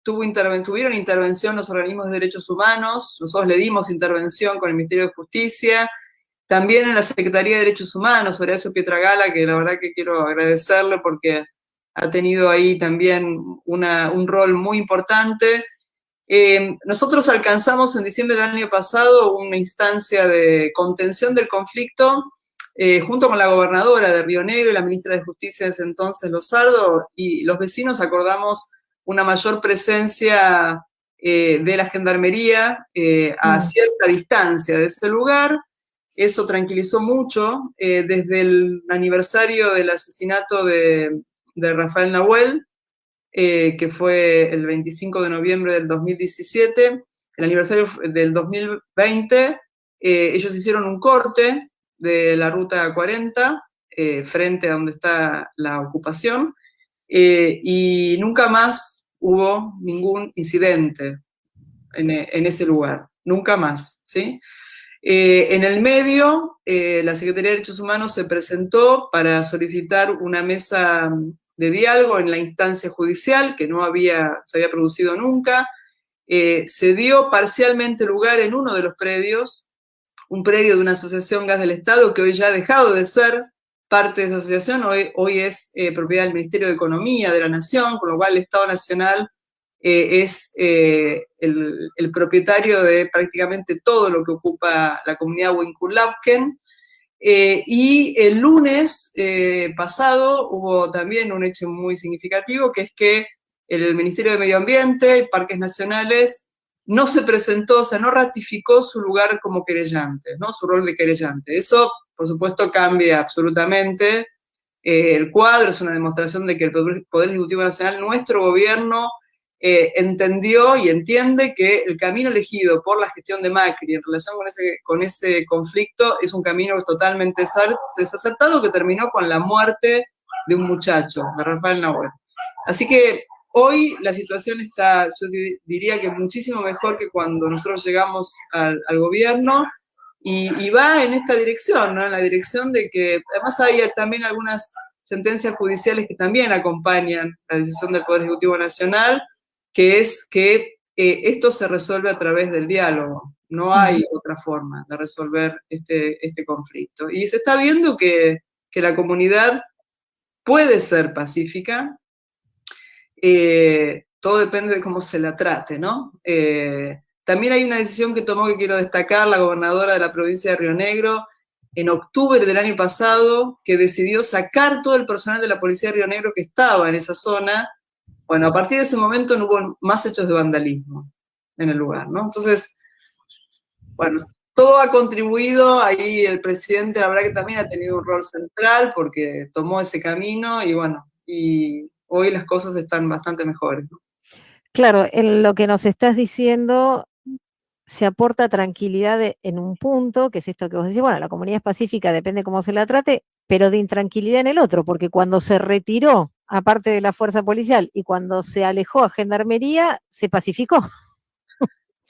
tuvieron intervención los organismos de derechos humanos, nosotros le dimos intervención con el Ministerio de Justicia, también en la Secretaría de Derechos Humanos, Horacio Pietragala, que la verdad que quiero agradecerle porque ha tenido ahí también un rol muy importante. Nosotros alcanzamos en diciembre del año pasado una instancia de contención del conflicto junto con la gobernadora de Río Negro y la ministra de Justicia de ese entonces, Lozardo, y los vecinos acordamos una mayor presencia de la gendarmería a cierta distancia de ese lugar. Eso tranquilizó mucho. Desde el aniversario del asesinato de Rafael Nahuel, que fue el 25 de noviembre del 2017, el aniversario del 2020, ellos hicieron un corte de la ruta 40, frente a donde está la ocupación, y nunca más hubo ningún incidente en ese lugar, nunca más, ¿sí? En el medio, la Secretaría de Derechos Humanos se presentó para solicitar una mesa de diálogo en la instancia judicial, que no se había producido nunca. Se dio parcialmente lugar en uno de los predios, un predio de una asociación Gas del Estado, que hoy ya ha dejado de ser parte de esa asociación, hoy es propiedad del Ministerio de Economía de la Nación, con lo cual el Estado Nacional es el propietario de prácticamente todo lo que ocupa la comunidad Huincul-Lapken. Y el lunes pasado hubo también un hecho muy significativo, que es que el Ministerio de Medio Ambiente y Parques Nacionales no se presentó, o sea, no ratificó su lugar como querellante, ¿no? Su rol de querellante. Eso, por supuesto, cambia absolutamente el cuadro, es una demostración de que el Poder Ejecutivo Nacional, nuestro gobierno, entendió y entiende que el camino elegido por la gestión de Macri en relación con ese conflicto es un camino totalmente desacertado, que terminó con la muerte de un muchacho, de Rafael Nahuel. Así que hoy la situación está, yo diría que muchísimo mejor que cuando nosotros llegamos al gobierno, y va en esta dirección, ¿no? En la dirección de que, además hay también algunas sentencias judiciales que también acompañan la decisión del Poder Ejecutivo Nacional, que es que esto se resuelve a través del diálogo. No hay otra forma de resolver este conflicto. Y se está viendo que la comunidad puede ser pacífica, todo depende de cómo se la trate, ¿no? También hay una decisión que tomó, que quiero destacar, la gobernadora de la provincia de Río Negro, en octubre del año pasado, que decidió sacar todo el personal de la policía de Río Negro que estaba en esa zona. Bueno, a partir de ese momento no hubo más hechos de vandalismo en el lugar, ¿no? Entonces, bueno, todo ha contribuido, ahí el presidente, la verdad que también ha tenido un rol central porque tomó ese camino y bueno, y hoy las cosas están bastante mejores, ¿no? Claro, en lo que nos estás diciendo se aporta tranquilidad en un punto, que es esto que vos decís, bueno, la comunidad es pacífica, depende cómo se la trate, pero de intranquilidad en el otro, porque cuando se retiró, aparte de la fuerza policial, y cuando se alejó a Gendarmería, se pacificó.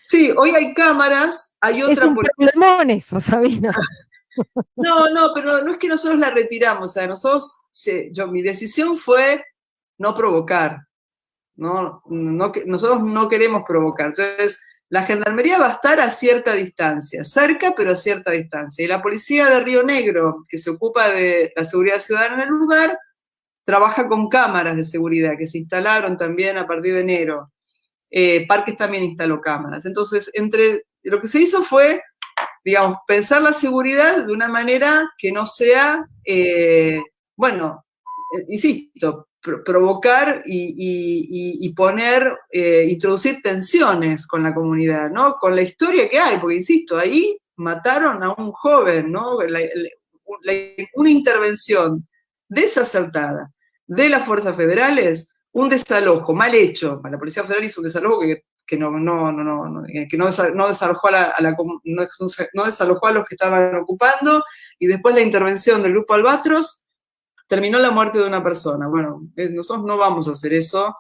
Sí, hoy hay cámaras, hay otra... Es un problemón eso, Sabina. No, pero no es que nosotros la retiramos, o sea, mi decisión fue no provocar, nosotros no queremos provocar, entonces la Gendarmería va a estar a cierta distancia, cerca pero a cierta distancia, y la policía de Río Negro, que se ocupa de la seguridad ciudadana en el lugar, trabaja con cámaras de seguridad que se instalaron también a partir de enero. Parques también instaló cámaras. Entonces, lo que se hizo fue, digamos, pensar la seguridad de una manera que no sea, insisto, provocar y poner, introducir tensiones con la comunidad, ¿no? Con la historia que hay, porque, insisto, ahí mataron a un joven, ¿no? Una intervención desacertada de las fuerzas federales, un desalojo mal hecho. La Policía Federal hizo un desalojo que no desalojó no desalojó a los que estaban ocupando, y después la intervención del Grupo Albatros terminó la muerte de una persona. Bueno, nosotros no vamos a hacer eso,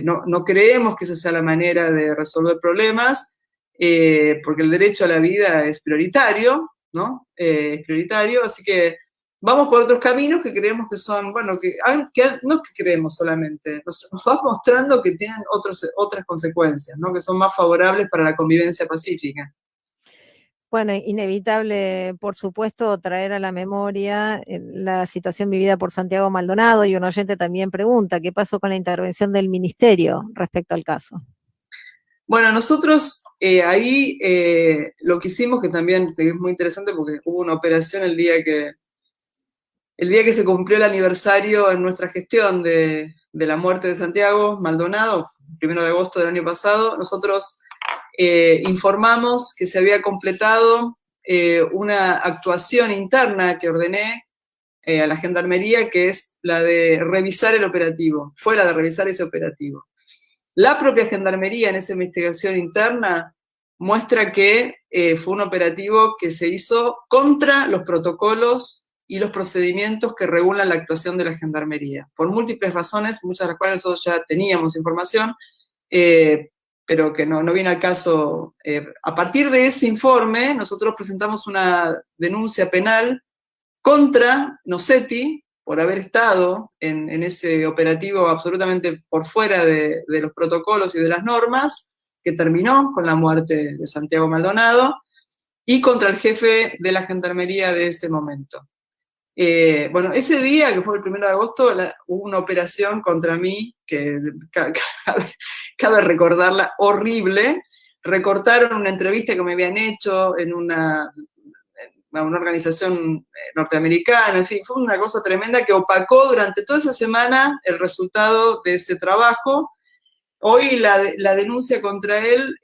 no creemos que esa sea la manera de resolver problemas, porque el derecho a la vida es prioritario, ¿no? Es prioritario, así que vamos por otros caminos que creemos que son, bueno, no es que creemos solamente, nos va mostrando que tienen otras consecuencias, ¿no? Que son más favorables para la convivencia pacífica. Bueno, inevitable, por supuesto, traer a la memoria la situación vivida por Santiago Maldonado, y un oyente también pregunta, ¿qué pasó con la intervención del ministerio respecto al caso? Bueno, nosotros ahí lo que hicimos, que también es muy interesante porque hubo una operación el día que se cumplió el aniversario en nuestra gestión de la muerte de Santiago Maldonado, 1 de agosto del año pasado, nosotros informamos que se había completado una actuación interna que ordené a la Gendarmería, que es la de revisar el operativo, fue la de revisar ese operativo. La propia Gendarmería en esa investigación interna muestra que fue un operativo que se hizo contra los protocolos y los procedimientos que regulan la actuación de la Gendarmería, por múltiples razones, muchas de las cuales nosotros ya teníamos información, pero que no viene al caso. A partir de ese informe, nosotros presentamos una denuncia penal contra Nocetti por haber estado en ese operativo absolutamente por fuera de los protocolos y de las normas, que terminó con la muerte de Santiago Maldonado, y contra el jefe de la Gendarmería de ese momento. Bueno, ese día, que fue el 1 de agosto, hubo una operación contra mí, que cabe recordarla, horrible. Recortaron una entrevista que me habían hecho en una organización norteamericana, en fin, fue una cosa tremenda que opacó durante toda esa semana el resultado de ese trabajo. Hoy la denuncia contra él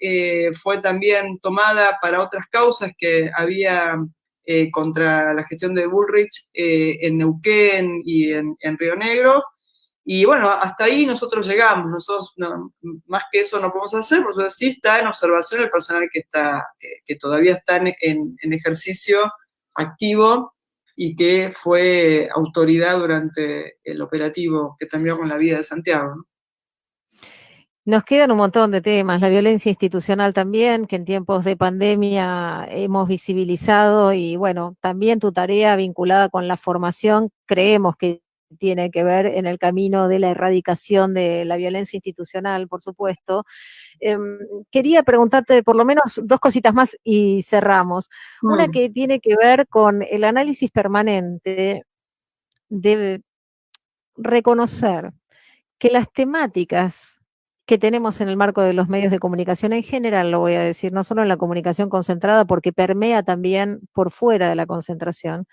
fue también tomada para otras causas que había contra la gestión de Bullrich en Neuquén y en Río Negro. Y bueno, hasta ahí nosotros llegamos. Nosotros más que eso no podemos hacer, porque sí está en observación el personal que todavía está en ejercicio activo y que fue autoridad durante el operativo que terminó con la vida de Santiago, ¿no? Nos quedan un montón de temas, la violencia institucional también, que en tiempos de pandemia hemos visibilizado, y bueno, también tu tarea vinculada con la formación, creemos que tiene que ver en el camino de la erradicación de la violencia institucional, por supuesto. Quería preguntarte por lo menos 2 cositas más y cerramos. Una que tiene que ver con el análisis permanente de reconocer que las temáticas que tenemos en el marco de los medios de comunicación en general, lo voy a decir, no solo en la comunicación concentrada, porque permea también por fuera de la concentración,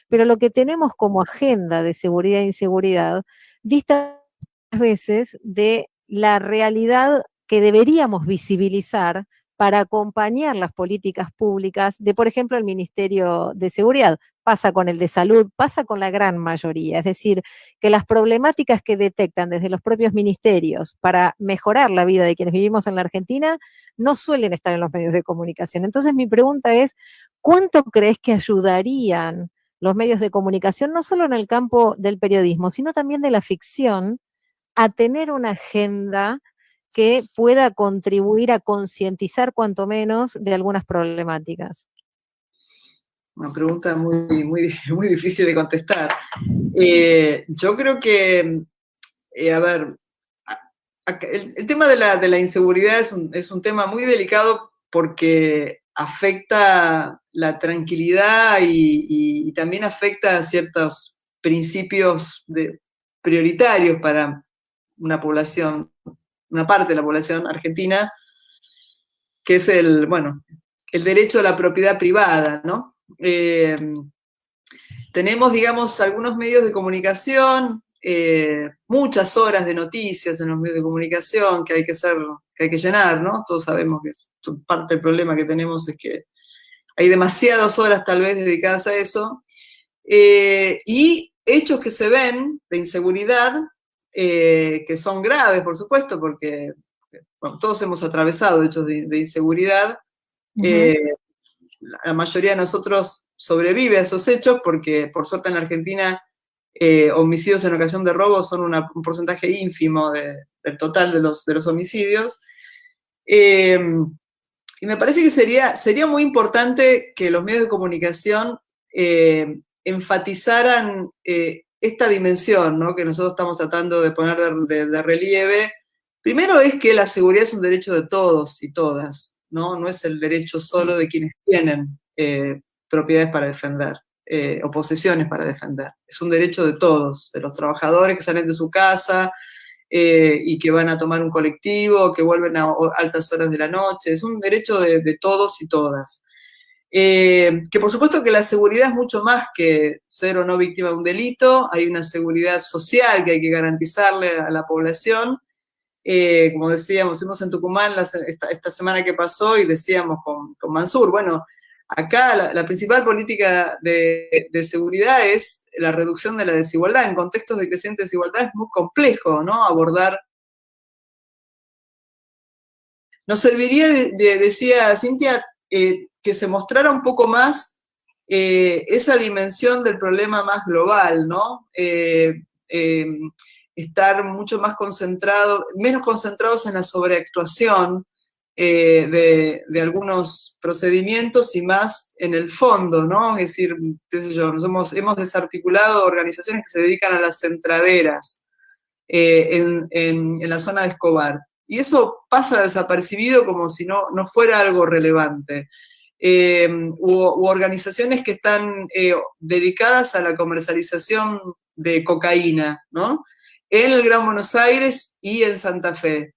pero lo que tenemos como agenda de seguridad e inseguridad dista veces de la realidad que deberíamos visibilizar para acompañar las políticas públicas de, por ejemplo, el Ministerio de Seguridad. Pasa con el de Salud, pasa con la gran mayoría. Es decir, que las problemáticas que detectan desde los propios ministerios para mejorar la vida de quienes vivimos en la Argentina no suelen estar en los medios de comunicación. Entonces, mi pregunta es, ¿cuánto crees que ayudarían los medios de comunicación, no solo en el campo del periodismo, sino también de la ficción, a tener una agenda que pueda contribuir a concientizar cuanto menos de algunas problemáticas? Una pregunta muy difícil de contestar. Yo creo que, a ver, el tema de la inseguridad es un tema muy delicado porque afecta la tranquilidad y también afecta a ciertos principios prioritarios para una población, una parte de la población argentina, que es el derecho a la propiedad privada, ¿no? Tenemos, digamos, algunos medios de comunicación, muchas horas de noticias en los medios de comunicación que hay que llenar, ¿no? Todos sabemos que parte del problema que tenemos es que hay demasiadas horas tal vez dedicadas a eso, y hechos que se ven de inseguridad, que son graves, por supuesto, porque bueno, todos hemos atravesado hechos de inseguridad. La mayoría de nosotros sobrevive a esos hechos porque, por suerte, en la Argentina homicidios en ocasión de robo son un porcentaje ínfimo del total de los homicidios. Y me parece que sería muy importante que los medios de comunicación enfatizaran esta dimensión, ¿no?, que nosotros estamos tratando de poner de relieve. Primero es que la seguridad es un derecho de todos y todas, ¿no? No es el derecho solo de quienes tienen propiedades para defender, o posesiones para defender. Es un derecho de todos, de los trabajadores que salen de su casa y que van a tomar un colectivo, que vuelven a altas horas de la noche. Es un derecho de todos y todas. Que por supuesto que la seguridad es mucho más que ser o no víctima de un delito. Hay una seguridad social que hay que garantizarle a la población. Como decíamos, estuvimos en Tucumán esta semana que pasó y decíamos con Mansur, bueno, acá la principal política de seguridad es la reducción de la desigualdad. En contextos de creciente desigualdad es muy complejo, ¿no?, abordar nos serviría, decía Cintia, que se mostrara un poco más esa dimensión del problema más global, ¿no? Estar mucho más menos concentrados en la sobreactuación de algunos procedimientos y más en el fondo, ¿no? Es decir, qué sé yo, hemos desarticulado organizaciones que se dedican a las entraderas en la zona de Escobar. Y eso pasa desapercibido como si no fuera algo relevante. U organizaciones que están dedicadas a la comercialización de cocaína, ¿no? En el Gran Buenos Aires y en Santa Fe.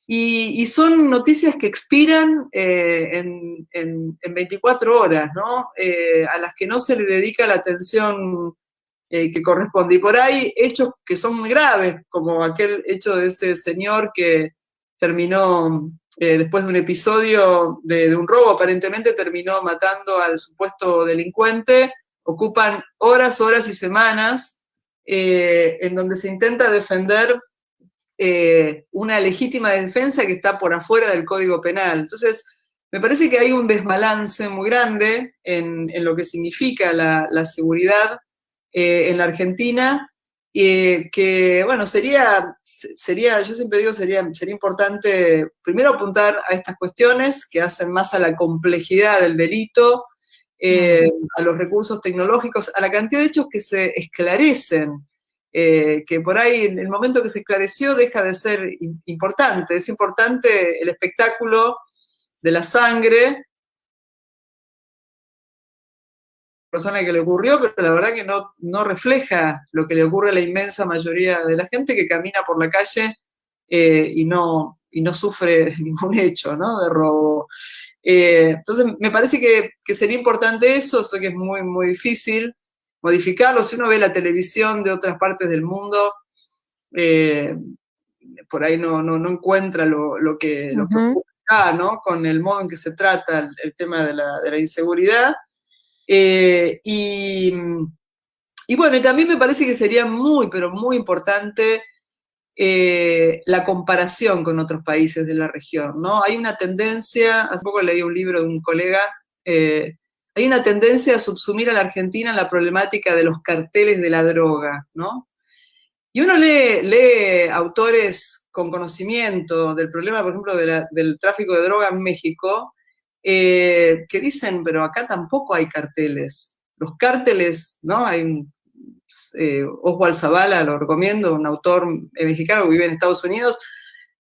Y son noticias que expiran en 24 horas, ¿no? A las que no se le dedica la atención que corresponde. Y por ahí hechos que son muy graves, como aquel hecho de ese señor que terminó, después de un episodio de un robo, aparentemente terminó matando al supuesto delincuente, ocupan horas y semanas en donde se intenta defender una legítima defensa que está por afuera del Código Penal. Entonces, me parece que hay un desbalance muy grande en lo que significa la seguridad en la Argentina, que, bueno, sería, yo siempre digo, sería importante primero apuntar a estas cuestiones que hacen más a la complejidad del delito, a los recursos tecnológicos, a la cantidad de hechos que se esclarecen, que por ahí en el momento que se esclareció deja de ser importante. Es importante el espectáculo de la sangre, persona que le ocurrió, pero la verdad que no refleja lo que le ocurre a la inmensa mayoría de la gente que camina por la calle y no sufre ningún hecho, ¿no?, de robo. Entonces me parece que sería importante eso, sé que es muy, muy difícil modificarlo. Si uno ve la televisión de otras partes del mundo, por ahí no encuentra lo que ocurre acá, ¿no?, con el modo en que se trata el tema de la inseguridad. Y bueno, y también me parece que sería muy, pero muy importante la comparación con otros países de la región, ¿no? Hay una tendencia, hace poco leí un libro de un colega, hay una tendencia a subsumir a la Argentina en la problemática de los carteles de la droga, ¿no? Y uno lee autores con conocimiento del problema, por ejemplo, del tráfico de droga en México, que dicen, pero acá tampoco hay carteles. Los cárteles, ¿no? Hay Oswald Zavala, lo recomiendo, un autor mexicano que vive en Estados Unidos,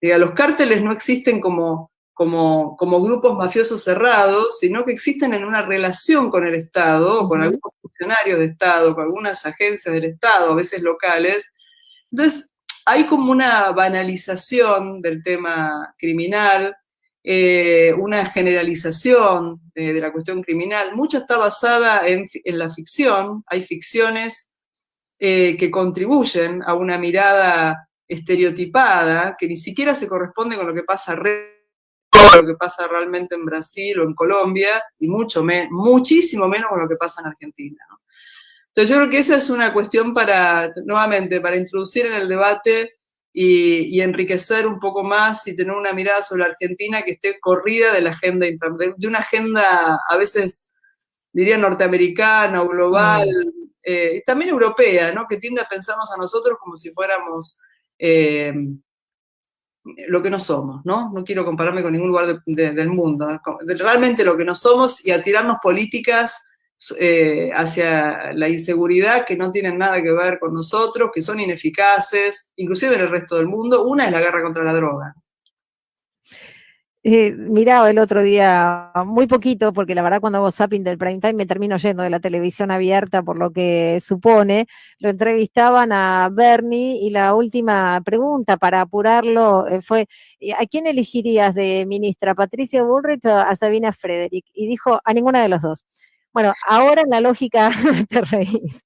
diga, los cárteles no existen como grupos mafiosos cerrados, sino que existen en una relación con el Estado, con algunos funcionarios de Estado, con algunas agencias del Estado, a veces locales. Entonces, hay como una banalización del tema criminal, una generalización de la cuestión criminal. Mucha está basada en la ficción. Hay ficciones que contribuyen a una mirada estereotipada que ni siquiera se corresponde con lo que pasa lo que pasa realmente en Brasil o en Colombia, y muchísimo menos con lo que pasa en Argentina, ¿no? Entonces yo creo que esa es una cuestión nuevamente, para introducir en el debate y enriquecer un poco más y tener una mirada sobre la Argentina que esté corrida de la agenda de una agenda a veces diría norteamericana o global, también europea, ¿no?, que tiende a pensarnos a nosotros como si fuéramos lo que no somos, ¿no? No quiero compararme con ningún lugar del mundo, realmente lo que no somos, y a tirarnos políticas hacia la inseguridad que no tienen nada que ver con nosotros, que son ineficaces, inclusive en el resto del mundo. Una es la guerra contra la droga. Miraba el otro día, muy poquito, porque la verdad cuando hago zapping del prime time me termino yendo de la televisión abierta por lo que supone, lo entrevistaban a Bernie y la última pregunta para apurarlo fue, ¿a quién elegirías de ministra, Patricia Bullrich o a Sabina Frederick? Y dijo, a ninguna de los dos. Bueno, ahora en la lógica te reís.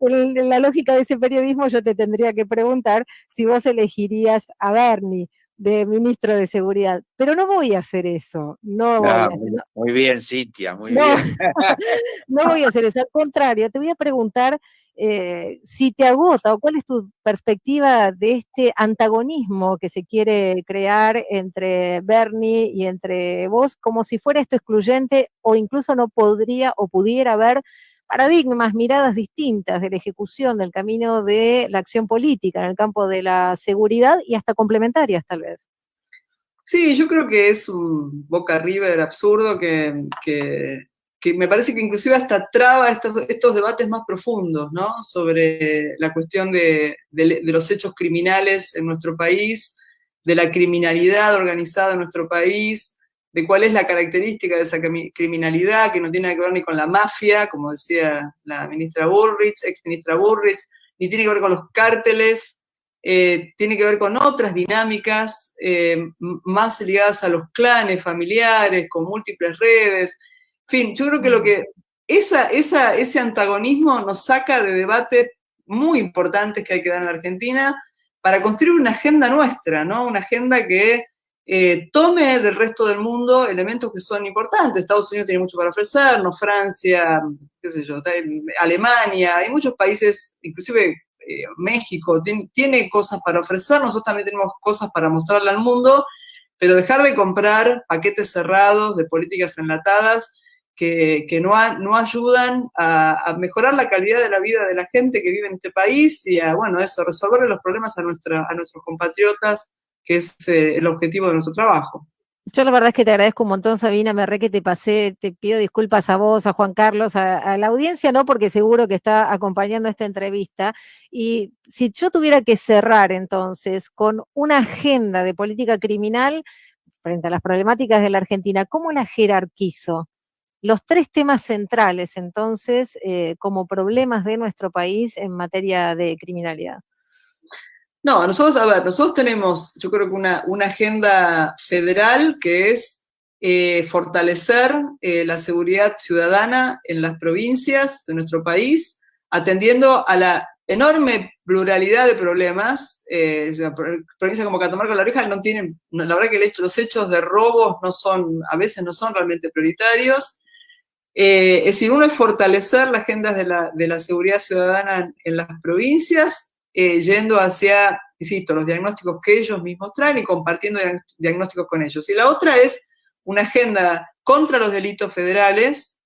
En la lógica de ese periodismo yo te tendría que preguntar si vos elegirías a Bernie de ministro de Seguridad, pero no voy a hacer eso. Muy bien, Cintia, muy bien. bien. No voy a hacer eso, al contrario, te voy a preguntar si te agota o cuál es tu perspectiva de este antagonismo que se quiere crear entre Bernie y entre vos, como si fuera esto excluyente o incluso no podría o pudiera haber paradigmas, miradas distintas de la ejecución del camino de la acción política en el campo de la seguridad y hasta complementarias tal vez. Sí, yo creo que es un Boca River absurdo que me parece que inclusive hasta traba estos debates más profundos, ¿no? Sobre la cuestión de los hechos criminales en nuestro país, de la criminalidad organizada en nuestro país, de cuál es la característica de esa criminalidad, que no tiene que ver ni con la mafia, como decía la ministra Bullrich, ex ministra Bullrich, ni tiene que ver con los cárteles, tiene que ver con otras dinámicas más ligadas a los clanes familiares, con múltiples redes. En fin, yo creo que ese antagonismo nos saca de debates muy importantes que hay que dar en la Argentina para construir una agenda nuestra, ¿no? Una agenda que tome del resto del mundo elementos que son importantes. Estados Unidos tiene mucho para ofrecernos, Francia, qué sé yo, Alemania, hay muchos países, inclusive México, tiene cosas para ofrecer, nosotros también tenemos cosas para mostrarle al mundo, pero dejar de comprar paquetes cerrados de políticas enlatadas que no ayudan a mejorar la calidad de la vida de la gente que vive en este país y a, bueno, eso, resolver los problemas a nuestros compatriotas, que es el objetivo de nuestro trabajo. Yo la verdad es que te agradezco un montón, Sabina, me re que te pasé, te pido disculpas a vos, a Juan Carlos, a la audiencia, no, porque seguro que está acompañando esta entrevista. Y si yo tuviera que cerrar entonces con una agenda de política criminal frente a las problemáticas de la Argentina, ¿cómo la jerarquizo? Los tres temas centrales, entonces, como problemas de nuestro país en materia de criminalidad. No, nosotros tenemos, yo creo que una agenda federal que es fortalecer la seguridad ciudadana en las provincias de nuestro país, atendiendo a la enorme pluralidad de problemas. Provincias como Catamarca y La Rioja no tienen, la verdad que los hechos de robos a veces no son realmente prioritarios. Es decir, uno es fortalecer las agendas de la seguridad ciudadana en las provincias, yendo hacia, insisto, los diagnósticos que ellos mismos traen y compartiendo diagnósticos con ellos. Y la otra es una agenda contra los delitos federales,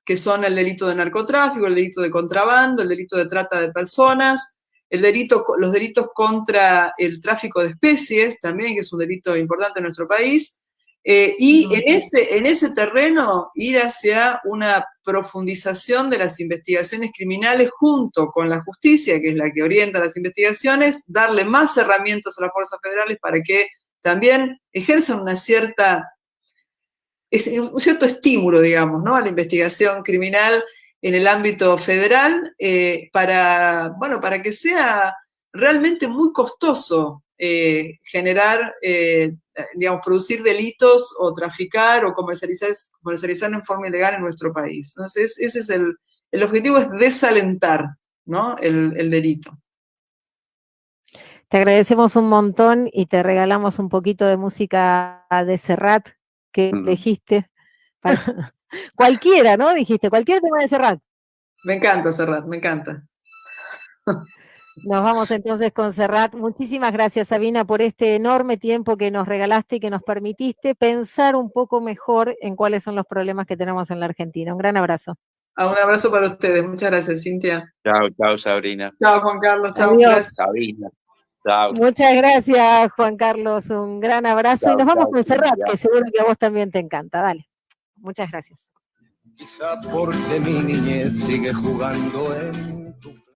que son el delito de narcotráfico, el delito de contrabando, el delito de trata de personas, los delitos contra el tráfico de especies, también, que es un delito importante en nuestro país, y en ese terreno ir hacia una profundización de las investigaciones criminales junto con la justicia, que es la que orienta las investigaciones, darle más herramientas a las fuerzas federales para que también ejerzan un cierto estímulo, digamos, ¿no? A la investigación criminal en el ámbito federal, para que sea realmente muy costoso producir delitos o traficar o comercializar en forma ilegal en nuestro país. Entonces, ese es el objetivo, es desalentar, ¿no? el delito. Te agradecemos un montón y te regalamos un poquito de música de Serrat que elegiste. Cualquiera, ¿no? Dijiste, cualquier tema de Serrat. Me encanta Serrat, me encanta. Nos vamos entonces con Serrat. Muchísimas gracias, Sabina, por este enorme tiempo que nos regalaste y que nos permitiste pensar un poco mejor en cuáles son los problemas que tenemos en la Argentina. Un gran abrazo. Un abrazo para ustedes. Muchas gracias, Cintia. Chao, Sabrina. Chao, Juan Carlos. Chao, gracias. Sabina. Chao. Muchas gracias, Juan Carlos. Un gran abrazo. Chao, y nos vamos con Serrat, Cintia. que seguro que a vos también te encanta. Dale. Muchas gracias. Quizá porque mi niñez sigue jugando en